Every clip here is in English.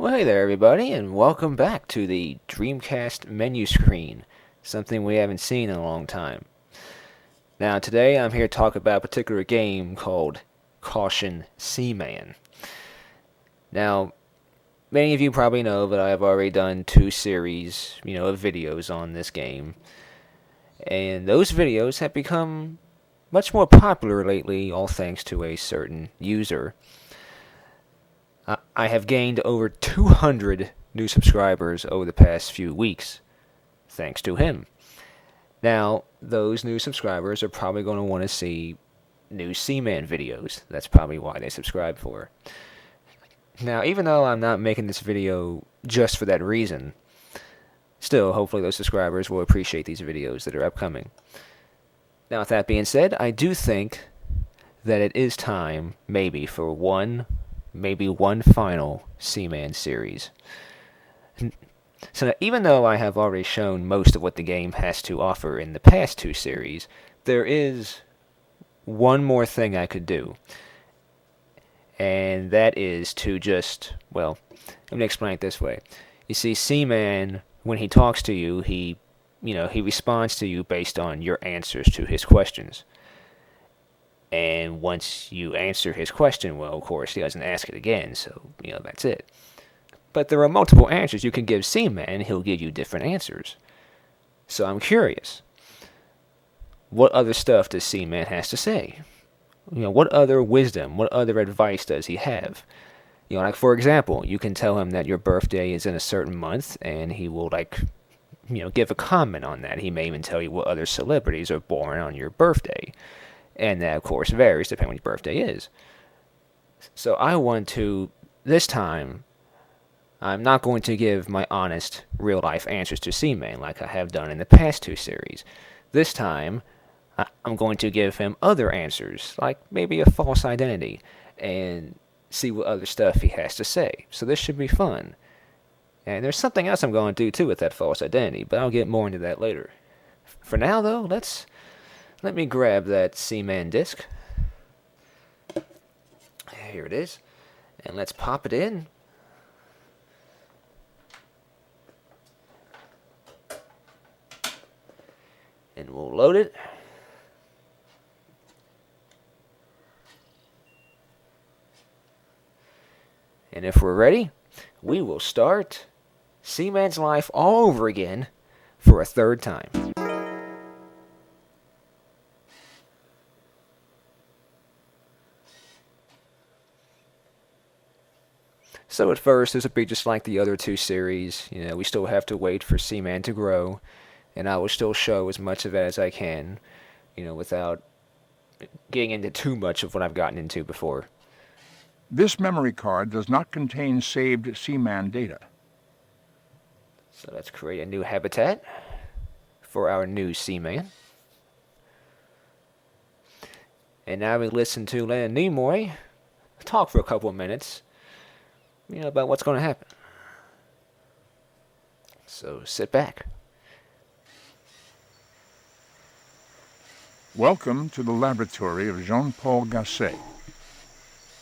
Well, hey there, everybody, and welcome back to the Dreamcast menu screen, something we haven't seen in a long time. Now, today I'm here to talk about a particular game called Caution Seaman. Now, many of you probably know that I have already done two series, of videos on this game, and those videos have become much more popular lately, all thanks to a certain user. I have gained over 200 new subscribers over the past few weeks, thanks to him. Now, those new subscribers are probably going to want to see new Seaman videos. That's probably why they subscribe for. Now, even though I'm not making this video just for that reason, still, hopefully those subscribers will appreciate these videos that are upcoming. Now, with that being said, I do think that it is time, maybe, for one final Seaman series. So even though I have already shown most of what the game has to offer in the past two series, there is one more thing I could do. And that is to just, let me explain it this way. You see, Seaman, when he talks to you, he responds to you based on your answers to his questions. And once you answer his question, well, of course, he doesn't ask it again, so, that's it. But there are multiple answers you can give Seaman, and he'll give you different answers. So I'm curious. What other stuff does Seaman has to say? What other wisdom, what other advice does he have? Like, for example, you can tell him that your birthday is in a certain month, and he will, give a comment on that. He may even tell you what other celebrities are born on your birthday. And that, of course, varies depending on when your birthday is. So I want to, this time, I'm not going to give my honest, real-life answers to Seaman like I have done in the past two series. This time, I'm going to give him other answers, like maybe a false identity, and see what other stuff he has to say. So this should be fun. And there's something else I'm going to do, too, with that false identity, but I'll get more into that later. For now, though, let me grab that Seaman disc. Here it is. And let's pop it in. And we'll load it. And if we're ready, we will start Seaman's life all over again for a third time. So at first, this will be just like the other two series. We still have to wait for Seaman to grow, and I will still show as much of it as I can, without getting into too much of what I've gotten into before. This memory card does not contain saved Seaman data. So let's create a new habitat for our new Seaman. And now we listen to Leonard Nimoy talk for a couple of minutes, about what's going to happen. So sit back. Welcome to the laboratory of Jean-Paul Gasset.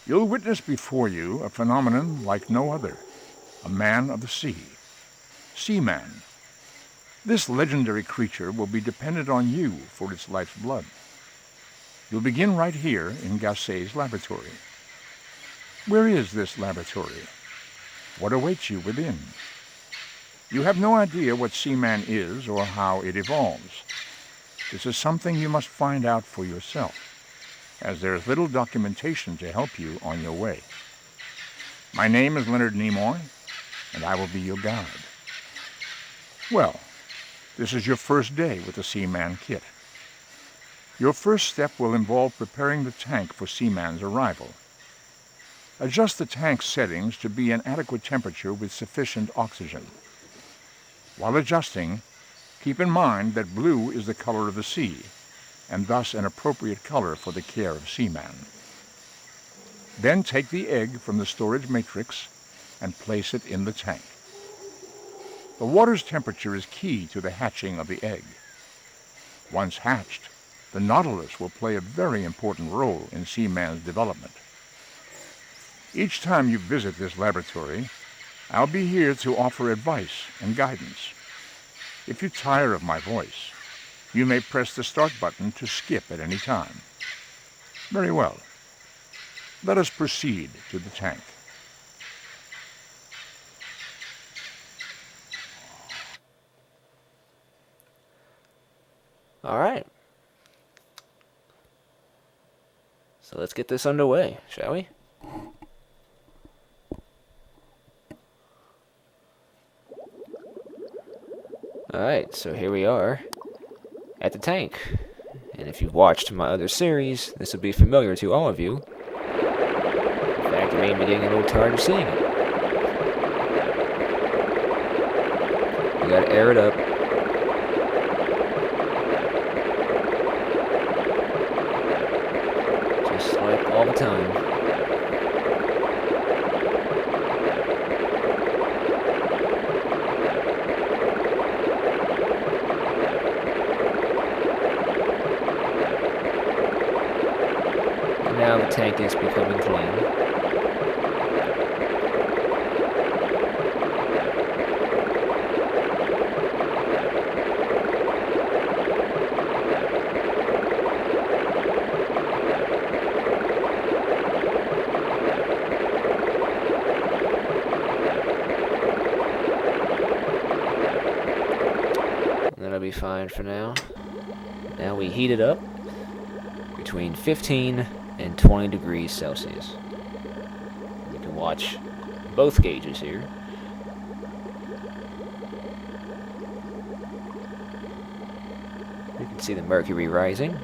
You'll witness before you a phenomenon like no other, a man of the sea, Seaman. This legendary creature will be dependent on you for its life's blood. You'll begin right here in Gasset's laboratory. Where is this laboratory? What awaits you within? You have no idea what Seaman is or how it evolves. This is something you must find out for yourself, as there is little documentation to help you on your way. My name is Leonard Nimoy, and I will be your guide. Well, this is your first day with the Seaman kit. Your first step will involve preparing the tank for Seaman's arrival. Adjust the tank's settings to be an adequate temperature with sufficient oxygen. While adjusting, keep in mind that blue is the color of the sea, and thus an appropriate color for the care of Seaman. Then take the egg from the storage matrix and place it in the tank. The water's temperature is key to the hatching of the egg. Once hatched, the nautilus will play a very important role in Seaman's development. Each time you visit this laboratory, I'll be here to offer advice and guidance. If you tire of my voice, you may press the start button to skip at any time. Very well. Let us proceed to the tank. All right. So let's get this underway, shall we? Alright, so here we are at the tank. And if you've watched my other series, this will be familiar to all of you. In fact, it made me getting a little tired of seeing it. You gotta air it up. Just like all the time. Now the tank is becoming clean. That'll be fine for now. Now we heat it up between 15 and 20 degrees Celsius. You can watch both gauges here. You can see the mercury rising.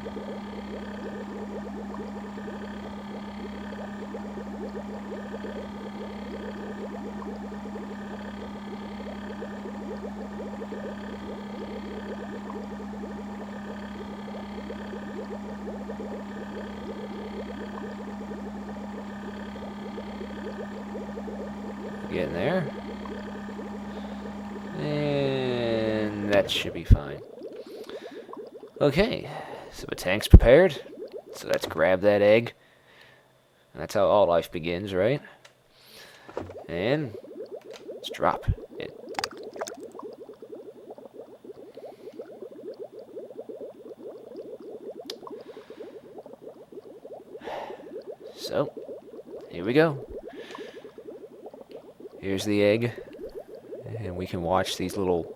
Getting there. And that should be fine. Okay, so the tank's prepared. So let's grab that egg. And that's how all life begins, right? And let's drop it. So, here we go. Here's the egg, and we can watch these little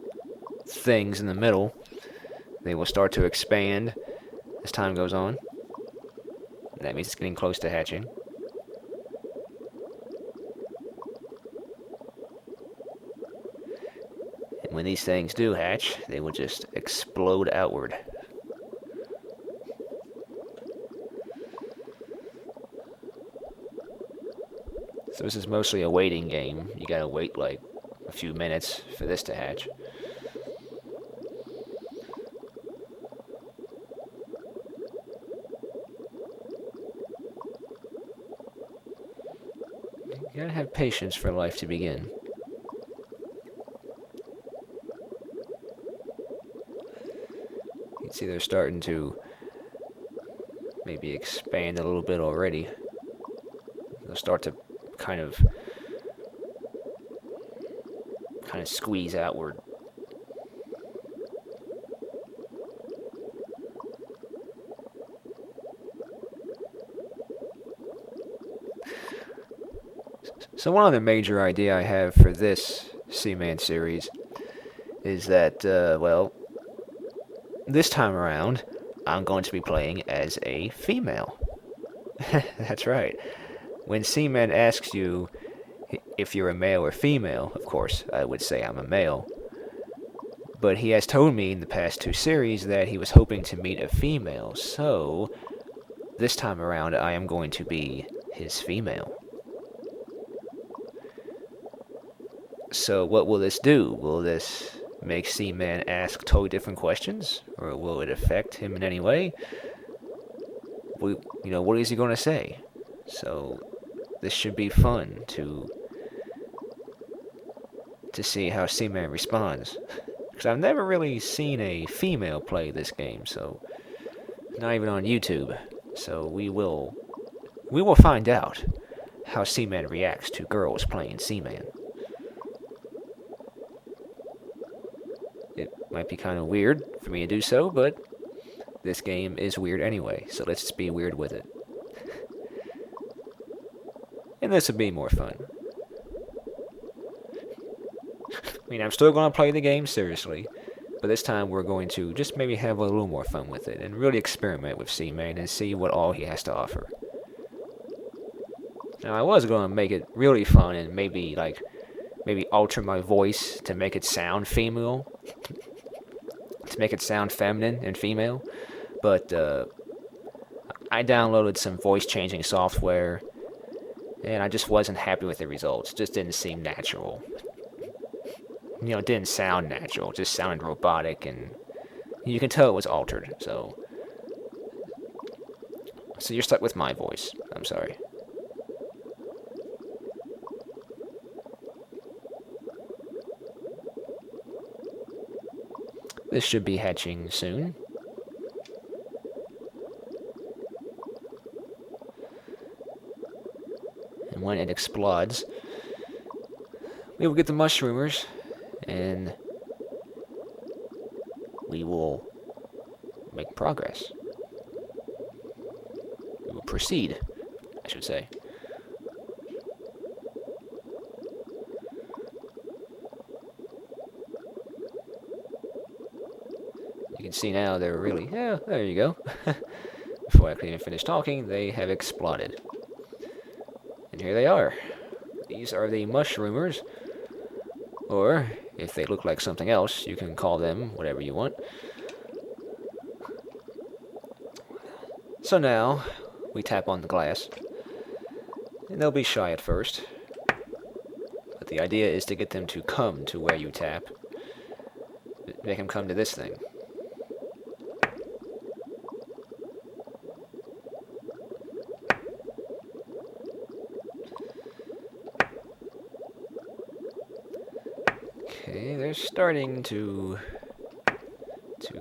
things in the middle. They will start to expand as time goes on. That means it's getting close to hatching. And when these things do hatch, they will just explode outward. So this is mostly a waiting game. You gotta wait like a few minutes for this to hatch. You gotta have patience for life to begin. You can see they're starting to maybe expand a little bit already. They'll start to kind of squeeze outward. So one other major idea I have for this Seaman series is that, well, this time around, I'm going to be playing as a female. That's right. When Seaman asks you if you're a male or female, of course, I would say I'm a male. But he has told me in the past two series that he was hoping to meet a female, so this time around I am going to be his female. So what will this do? Will this make Seaman ask totally different questions? Or will it affect him in any way? What is he going to say? So this should be fun to see how Seaman responds. Because I've never really seen a female play this game, so not even on YouTube. So we will find out how Seaman reacts to girls playing Seaman. It might be kind of weird for me to do so, but this game is weird anyway, so let's just be weird with it. And this will be more fun. I mean, I'm still going to play the game seriously, but this time we're going to just maybe have a little more fun with it and really experiment with Seaman and see what all he has to offer. Now, I was going to make it really fun and maybe alter my voice to make it sound female, to make it sound feminine and female, but I downloaded some voice changing software and I just wasn't happy with the results. It just didn't seem natural. It didn't sound natural. It just sounded robotic, and you can tell it was altered. So you're stuck with my voice. I'm sorry. This should be hatching soon. And when it explodes, we will get the mushroomers, and we will make progress. We will proceed, I should say. You can see now they're really, yeah, there you go. Before I can even finish talking, they have exploded. And here they are. These are the mushroomers, or if they look like something else, you can call them whatever you want. So now, we tap on the glass, and they'll be shy at first, but the idea is to get them to come to where you tap. Make them come to this thing. Okay, they're starting to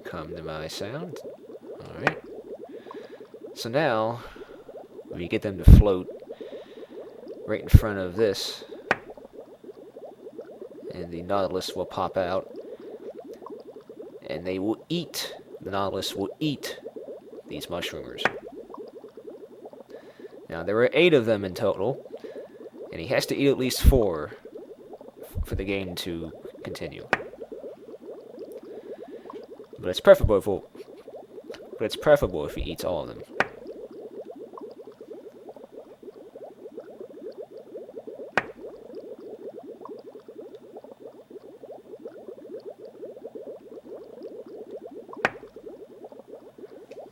come to my sound. Alright. So now, we get them to float right in front of this, and the Nautilus will pop out, and they will eat, the Nautilus will eat these mushroomers. Now, there are 8 of them in total, and he has to eat at least 4 for the game to continue. But it's preferable if he eats all of them.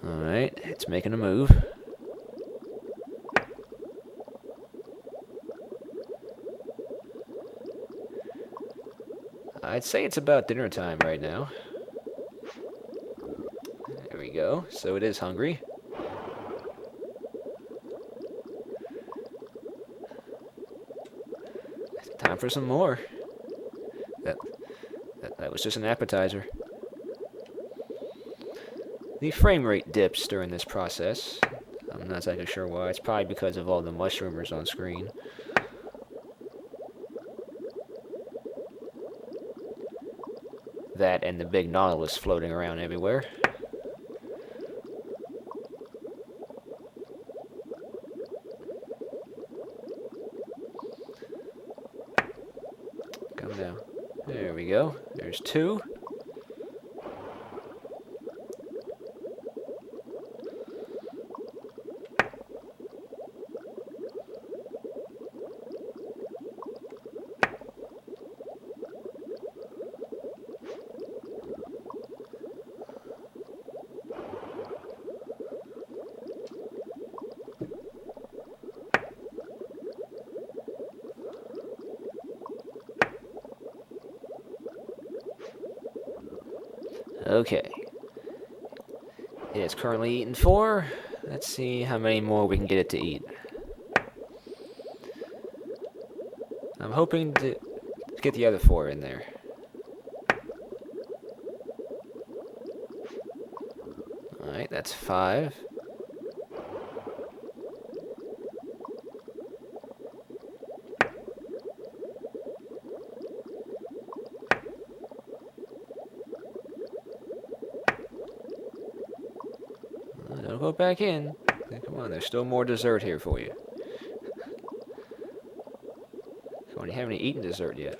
Alright, it's making a move. I'd say it's about dinner time right now. There we go. So it is hungry. Time for some more. That was just an appetizer. The frame rate dips during this process. I'm not exactly sure why. It's probably because of all the mushroomers on screen. That and the big Nautilus floating around everywhere. Come down. There we go. There's 2. Okay. It is currently eating 4. Let's see how many more we can get it to eat. I'm hoping to get the other 4 in there. Alright, that's 5. Don't go back in. Come on, there's still more dessert here for you. Come on, you haven't eaten dessert yet.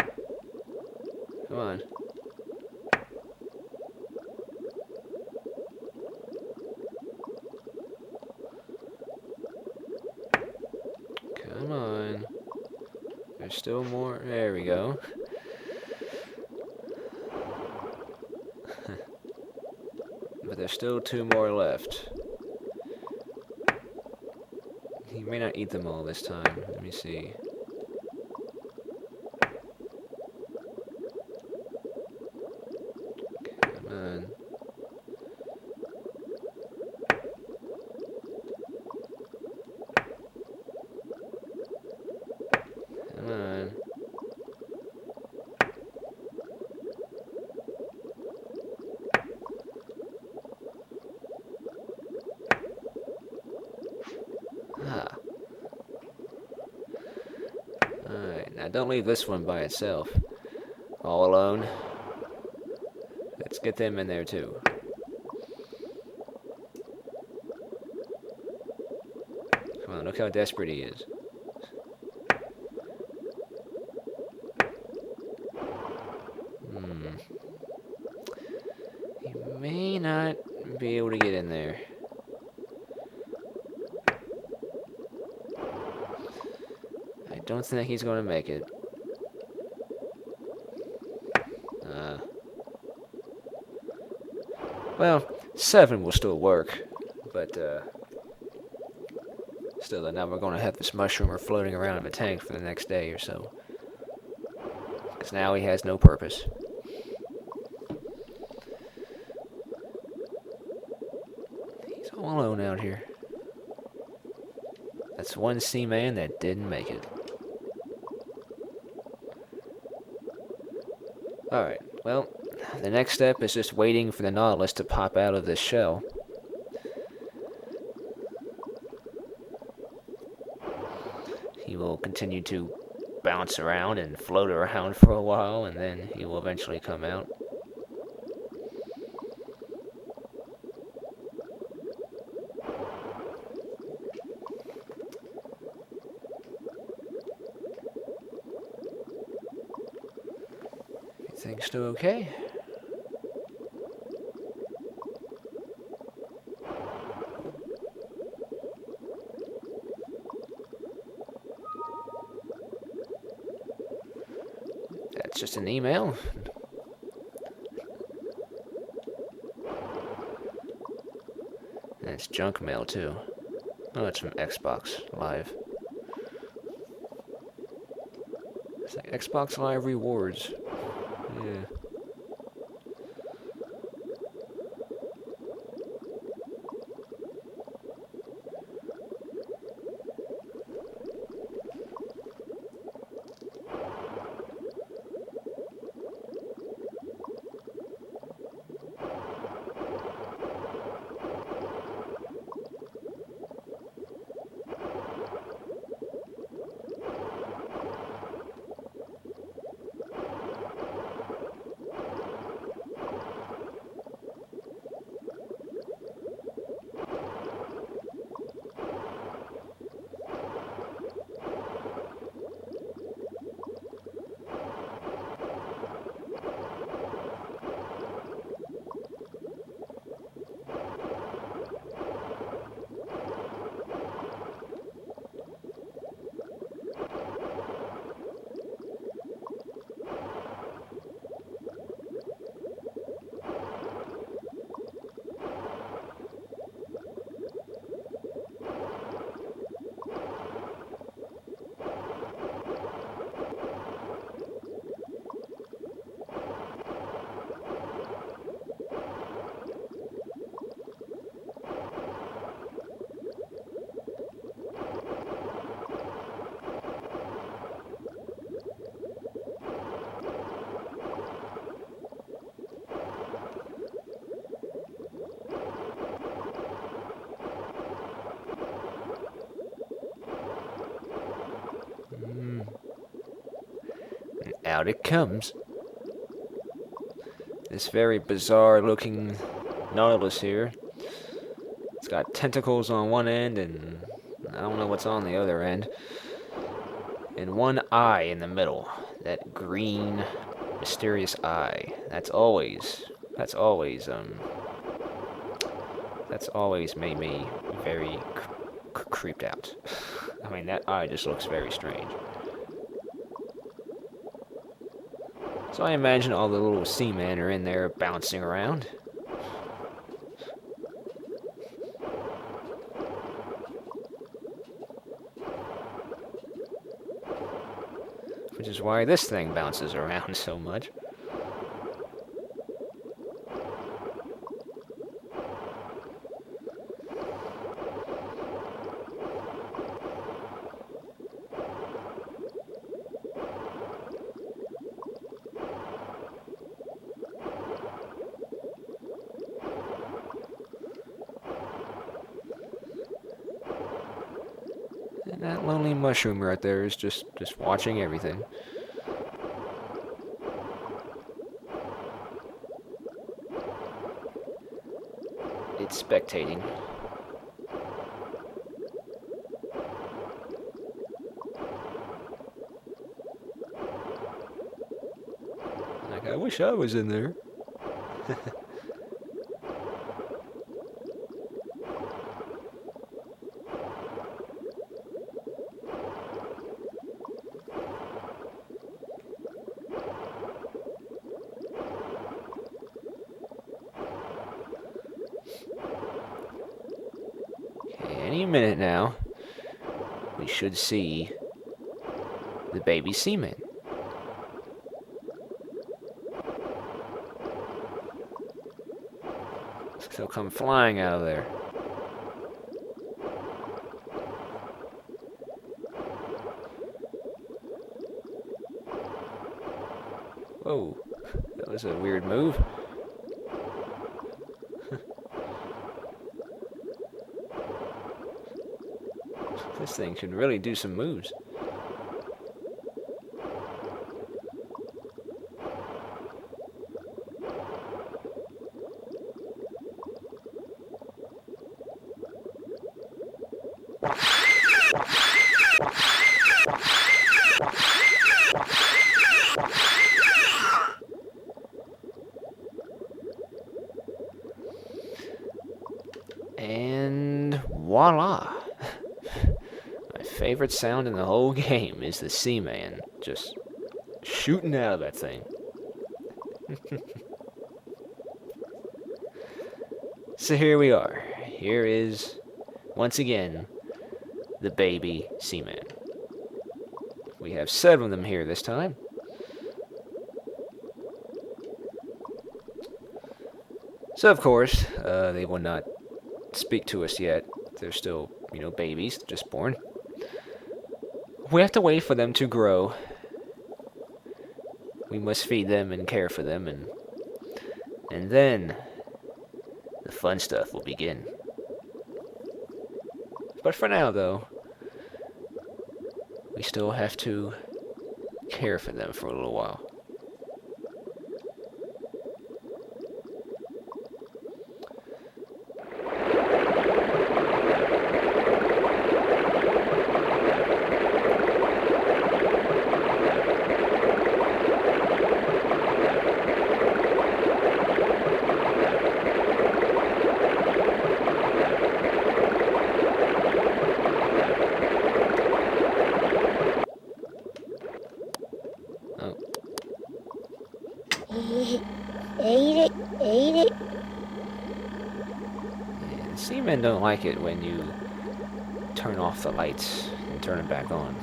Come on. Come on. There's still more. There we go. But there's still 2 more left. He may not eat them all this time. Let me see. Come on. Come on. Ah. Alright, now don't leave this one by itself. All alone. Let's get them in there too. Come on, look how desperate he is. He may not be able to get in there. I don't think he's going to make it. Well, 7 will still work, but still, now we're going to have this mushroomer floating around in the tank for the next day or so. Because now he has no purpose. He's all alone out here. That's one seaman that didn't make it. Alright, well, the next step is just waiting for the Nautilus to pop out of this shell. He will continue to bounce around and float around for a while, and then he will eventually come out. Everything's still okay? That's just an email. And it's junk mail too. Oh, it's from Xbox Live. It's like Xbox Live rewards. Yeah. Out it comes. This very bizarre looking Nautilus here. It's got tentacles on one end, and I don't know what's on the other end. And one eye in the middle. That green, mysterious eye. That's always, that's always made me very creeped out. I mean, that eye just looks very strange. So I imagine all the little seamen are in there bouncing around. Which is why this thing bounces around so much. And that lonely mushroom right there is just watching everything. It's spectating. Like, I wish I was in there. Any minute now, we should see the baby seaman. They'll come flying out of there. Whoa, that was a weird move. This thing can really do some moves. And voila! My favorite sound in the whole game is the Seaman just shooting out of that thing. So here we are. Here is, once again, the baby Seaman. We have 7 of them here this time. So of course, they will not speak to us yet. They're still, babies, just born. We have to wait for them to grow. We must feed them and care for them, and then the fun stuff will begin. But for now, though, we still have to care for them for a little while. Ate it. And seamen don't like it when you turn off the lights and turn it back on.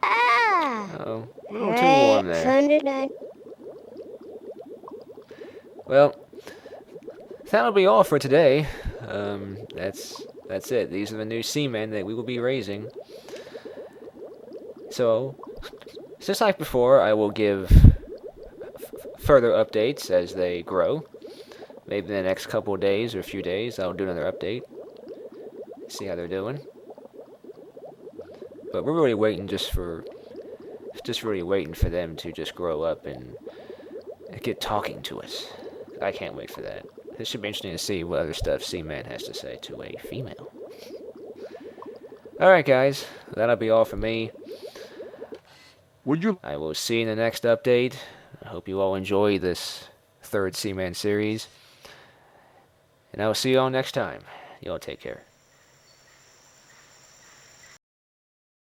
Oh, a little too warm there. Well, that'll be all for today. That's it. These are the new seamen that we will be raising. So, just like before, I will give further updates as they grow. Maybe in the next couple of days or a few days, I'll do another update. See how they're doing. But we're really waiting just for just really waiting for them to just grow up and get talking to us. I can't wait for that. This should be interesting to see what other stuff Seaman has to say to a female. Alright, guys. That'll be all for me. Would you I will see you in the next update. I hope you all enjoy this third Seaman series. And I will see you all next time. You all take care.